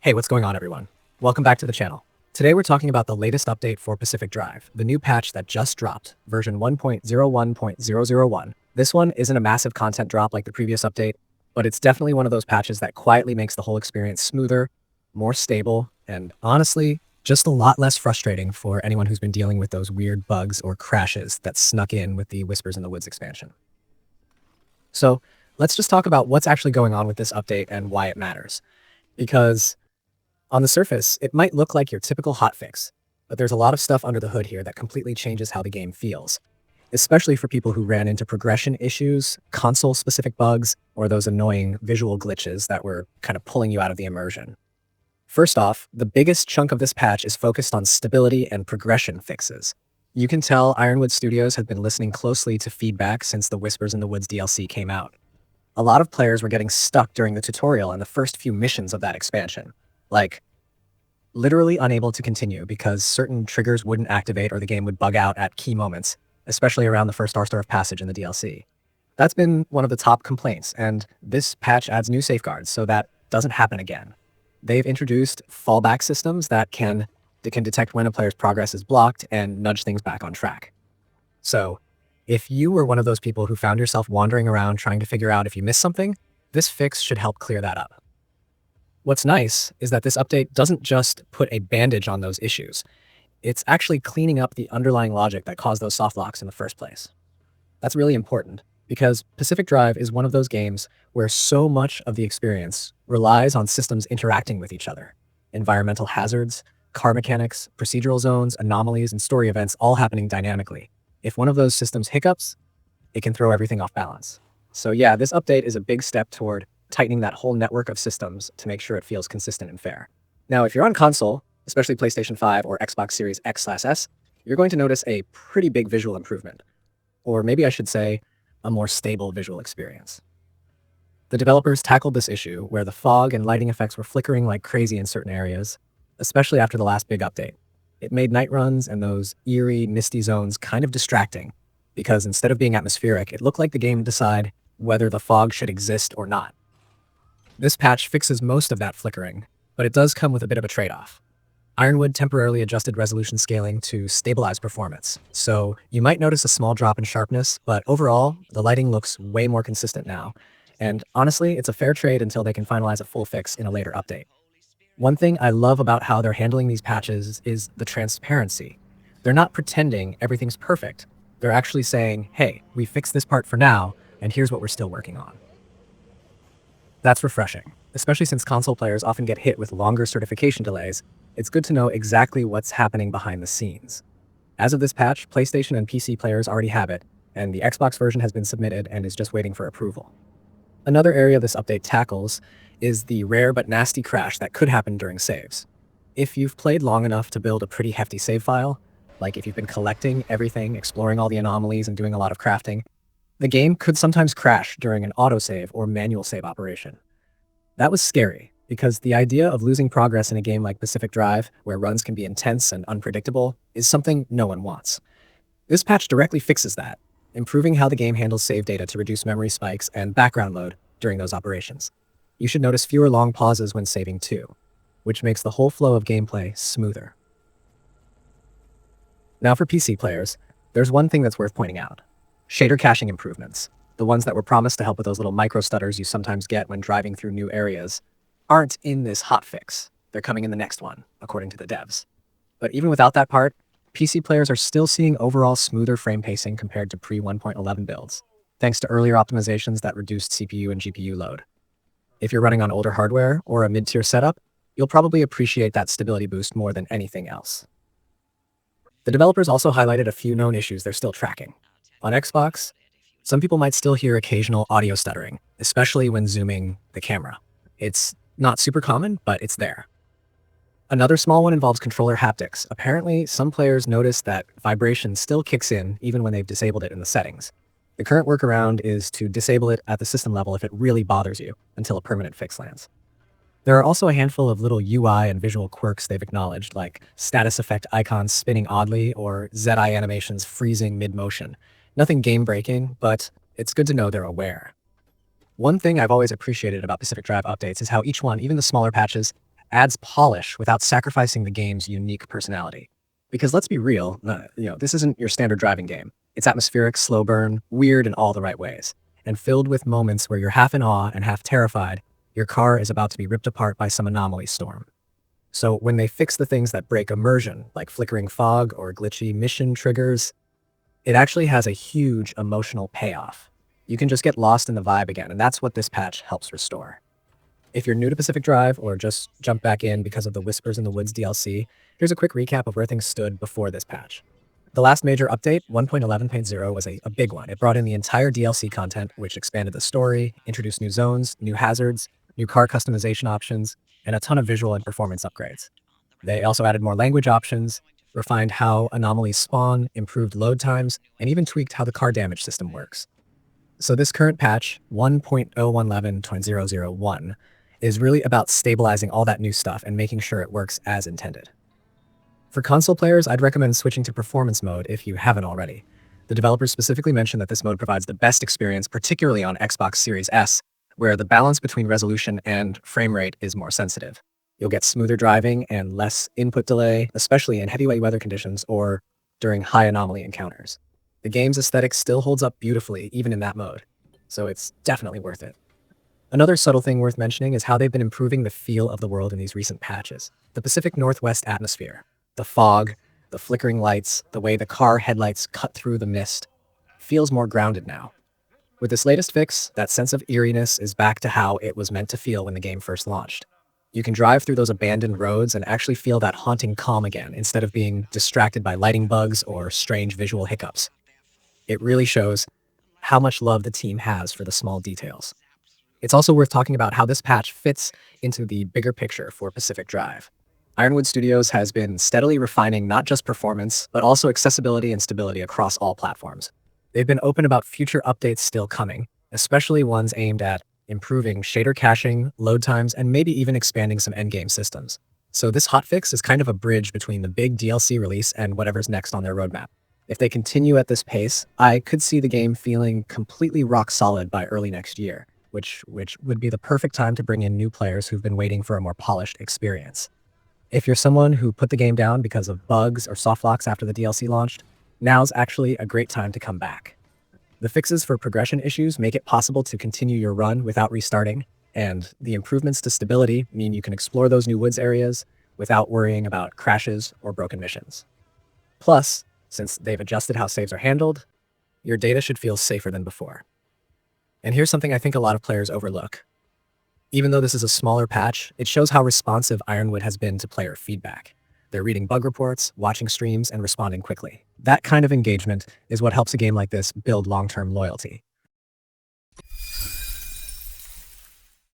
Hey, what's going on, everyone? Welcome back to the channel. Today we're talking about the latest update for Pacific Drive, the new patch that just dropped, version 1.01.001. This one isn't a massive content drop like the previous update, but it's definitely one of those patches that quietly makes the whole experience smoother, more stable, and honestly, just a lot less frustrating for anyone who's been dealing with those weird bugs or crashes that snuck in with the Whispers in the Woods expansion. So let's just talk about what's actually going on with this update and why it matters. Because on the surface, it might look like your typical hotfix, but there's a lot of stuff under the hood here that completely changes how the game feels, especially for people who ran into progression issues, console-specific bugs, or those annoying visual glitches that were kind of pulling you out of the immersion. First off, the biggest chunk of this patch is focused on stability and progression fixes. You can tell Ironwood Studios have been listening closely to feedback since the Whispers in the Woods DLC came out. A lot of players were getting stuck during the tutorial and the first few missions of that expansion. Like, literally unable to continue because certain triggers wouldn't activate or the game would bug out at key moments, especially around the first Star of Passage in the DLC. That's been one of the top complaints, and this patch adds new safeguards so that doesn't happen again. They've introduced fallback systems that can detect when a player's progress is blocked and nudge things back on track. So, if you were one of those people who found yourself wandering around trying to figure out if you missed something, this fix should help clear that up. What's nice is that this update doesn't just put a bandage on those issues. It's actually cleaning up the underlying logic that caused those soft locks in the first place. That's really important because Pacific Drive is one of those games where so much of the experience relies on systems interacting with each other. Environmental hazards, car mechanics, procedural zones, anomalies, and story events all happening dynamically. If one of those systems hiccups, it can throw everything off balance. So yeah, this update is a big step toward tightening that whole network of systems to make sure it feels consistent and fair. Now, if you're on console, especially PlayStation 5 or Xbox Series X/S, you're going to notice a pretty big visual improvement. Or maybe I should say, a more stable visual experience. The developers tackled this issue where the fog and lighting effects were flickering like crazy in certain areas, especially after the last big update. It made night runs and those eerie, misty zones kind of distracting, because instead of being atmospheric, it looked like the game decided whether the fog should exist or not. This patch fixes most of that flickering, but it does come with a bit of a trade-off. Ironwood temporarily adjusted resolution scaling to stabilize performance, so you might notice a small drop in sharpness, but overall, the lighting looks way more consistent now. And honestly, it's a fair trade until they can finalize a full fix in a later update. One thing I love about how they're handling these patches is the transparency. They're not pretending everything's perfect. They're actually saying, hey, we fixed this part for now, and here's what we're still working on. That's refreshing, especially since console players often get hit with longer certification delays. It's good to know exactly what's happening behind the scenes. As of this patch, PlayStation and PC players already have it, and the Xbox version has been submitted and is just waiting for approval. Another area this update tackles is the rare but nasty crash that could happen during saves. If you've played long enough to build a pretty hefty save file, like if you've been collecting everything, exploring all the anomalies, and doing a lot of crafting, the game could sometimes crash during an autosave or manual save operation. That was scary, because the idea of losing progress in a game like Pacific Drive, where runs can be intense and unpredictable, is something no one wants. This patch directly fixes that, improving how the game handles save data to reduce memory spikes and background load during those operations. You should notice fewer long pauses when saving too, which makes the whole flow of gameplay smoother. Now for PC players, there's one thing that's worth pointing out. Shader caching improvements, the ones that were promised to help with those little micro stutters you sometimes get when driving through new areas, aren't in this hotfix. They're coming in the next one, according to the devs. But even without that part, PC players are still seeing overall smoother frame pacing compared to pre-1.11 builds, thanks to earlier optimizations that reduced CPU and GPU load. If you're running on older hardware or a mid-tier setup, you'll probably appreciate that stability boost more than anything else. The developers also highlighted a few known issues they're still tracking. On Xbox, some people might still hear occasional audio stuttering, especially when zooming the camera. It's not super common, but it's there. Another small one involves controller haptics. Apparently, some players notice that vibration still kicks in even when they've disabled it in the settings. The current workaround is to disable it at the system level if it really bothers you, until a permanent fix lands. There are also a handful of little UI and visual quirks they've acknowledged, like status effect icons spinning oddly or ZI animations freezing mid-motion. Nothing game-breaking, but it's good to know they're aware. One thing I've always appreciated about Pacific Drive updates is how each one, even the smaller patches, adds polish without sacrificing the game's unique personality. Because let's be real, this isn't your standard driving game. It's atmospheric, slow burn, weird in all the right ways, and filled with moments where you're half in awe and half terrified your car is about to be ripped apart by some anomaly storm. So when they fix the things that break immersion, like flickering fog or glitchy mission triggers, it actually has a huge emotional payoff. You can just get lost in the vibe again, and that's what this patch helps restore. If you're new to Pacific Drive or just jump back in because of the Whispers in the Woods DLC, here's a quick recap of where things stood before this patch. The last major update, 1.11.0, was a big one. It brought in the entire DLC content, which expanded the story, introduced new zones, new hazards, new car customization options, and a ton of visual and performance upgrades. They also added more language options, refined how anomalies spawn, improved load times, and even tweaked how the car damage system works. So this current patch, 1.0111.001, is really about stabilizing all that new stuff and making sure it works as intended. For console players, I'd recommend switching to performance mode if you haven't already. The developers specifically mentioned that this mode provides the best experience, particularly on Xbox Series S, where the balance between resolution and frame rate is more sensitive. You'll get smoother driving and less input delay, especially in heavyweight weather conditions or during high anomaly encounters. The game's aesthetic still holds up beautifully, even in that mode, so it's definitely worth it. Another subtle thing worth mentioning is how they've been improving the feel of the world in these recent patches. The Pacific Northwest atmosphere, the fog, the flickering lights, the way the car headlights cut through the mist, feels more grounded now. With this latest fix, that sense of eeriness is back to how it was meant to feel when the game first launched. You can drive through those abandoned roads and actually feel that haunting calm again, instead of being distracted by lighting bugs or strange visual hiccups. It really shows how much love the team has for the small details. It's also worth talking about how this patch fits into the bigger picture for Pacific Drive. Ironwood Studios has been steadily refining not just performance, but also accessibility and stability across all platforms. They've been open about future updates still coming, especially ones aimed at improving shader caching, load times, and maybe even expanding some endgame systems. So this hotfix is kind of a bridge between the big DLC release and whatever's next on their roadmap. If they continue at this pace, I could see the game feeling completely rock solid by early next year, which would be the perfect time to bring in new players who've been waiting for a more polished experience. If you're someone who put the game down because of bugs or softlocks after the DLC launched, now's actually a great time to come back. The fixes for progression issues make it possible to continue your run without restarting, and the improvements to stability mean you can explore those new woods areas without worrying about crashes or broken missions. Plus, since they've adjusted how saves are handled, your data should feel safer than before. And here's something I think a lot of players overlook. Even though this is a smaller patch, it shows how responsive Ironwood has been to player feedback. They're reading bug reports, watching streams, and responding quickly. That kind of engagement is what helps a game like this build long-term loyalty.